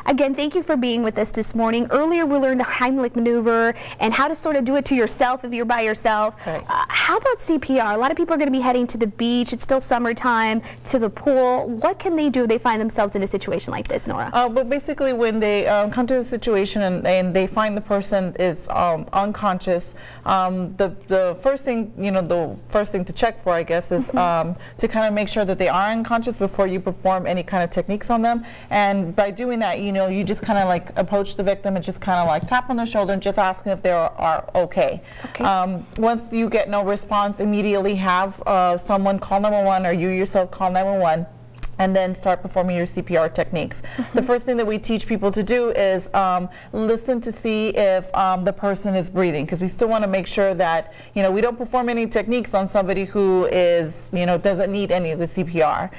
Again, thank you for being with us this morning. Earlier we learned the Heimlich maneuver and how to sort of do it to yourself if you're by yourself. Right. How about CPR? A lot of people are going to be heading to the beach. It's still summertime, to the pool. What can they do if they find themselves in a situation like this, Nora? But basically when they come to the situation and they find the person is unconscious, the first thing, the first thing to check for, I guess, is to kind of make sure that they are unconscious before you perform any kind of techniques on them. And by doing that, you just kind of like approach the victim and just kind of like tap on their shoulder and just asking if they are okay. Once you get no response, immediately have someone call 911 or you yourself call 911. And then start performing your CPR techniques. The first thing that we teach people to do is listen to see if the person is breathing, because we still want to make sure that we don't perform any techniques on somebody who is doesn't need any of the CPR.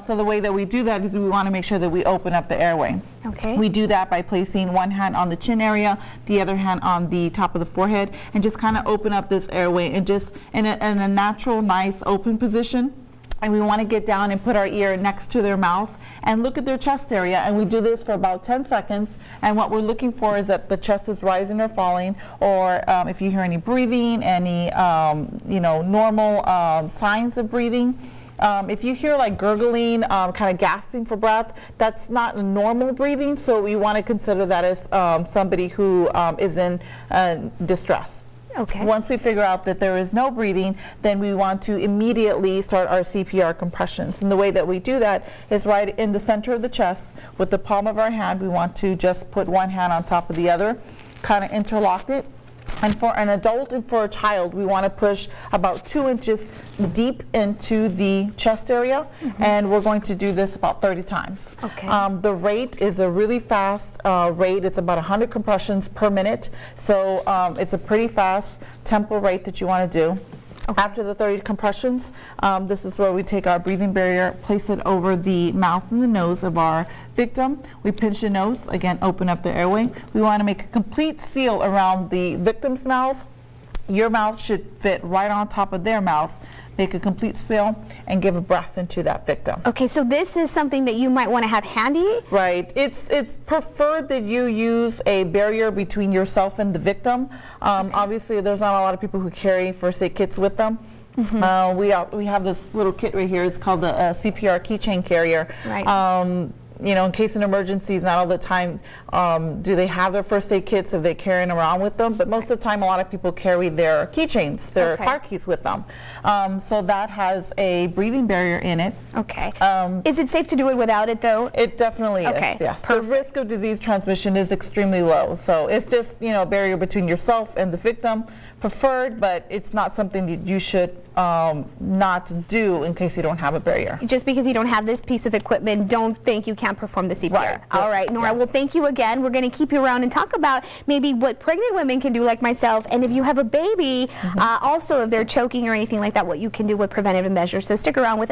So the way that we do that is we want to make sure that we open up the airway. We do that by placing one hand on the chin area, the other hand on the top of the forehead, and just kind of open up this airway and just in a natural, nice, open position. And we want to get down and put our ear next to their mouth and look at their chest area, and we do this for about 10 seconds, and what we're looking for is that the chest is rising or falling, or if you hear any breathing, any normal signs of breathing. If you hear like gurgling, kind of gasping for breath, that's not normal breathing, so we want to consider that as somebody who is in distress. Once we figure out that there is no breathing, then we want to immediately start our CPR compressions. And the way that we do that is right in the center of the chest with the palm of our hand. We want to just put one hand on top of the other, kind of interlock it. And for an adult and for a child, we want to push about 2 inches deep into the chest area, and we're going to do this about 30 times. The rate is a really fast rate. It's about 100 compressions per minute, so it's a pretty fast tempo rate that you want to do. After the 30 compressions, this is where we take our breathing barrier, place it over the mouth and the nose of our victim. We pinch the nose, again, open up the airway. We want to make a complete seal around the victim's mouth. Your mouth should fit right on top of their mouth. Make a complete seal and give a breath into that victim. Okay, so this is something that you might want to have handy? Right. It's preferred that you use a barrier between yourself and the victim. Obviously, there's not a lot of people who carry first aid kits with them. We have this little kit right here. It's called the CPR keychain carrier. In case of emergencies, not all the time do they have their first aid kits if they're carrying around with them, but most of the time a lot of people carry their keychains, their car keys with them. So that has a breathing barrier in it. Is it safe to do it without it though? It definitely is, yes. The risk of disease transmission is extremely low, so it's just a barrier between yourself and the victim. Preferred, but it's not something that you should not do in case you don't have a barrier. Just because you don't have this piece of equipment, don't think you can't perform the CPR. All right, Nora, well, thank you again. We're going to keep you around and talk about maybe what pregnant women can do like myself, and if you have a baby, also if they're choking or anything like that, what you can do with preventative measures. So stick around with us.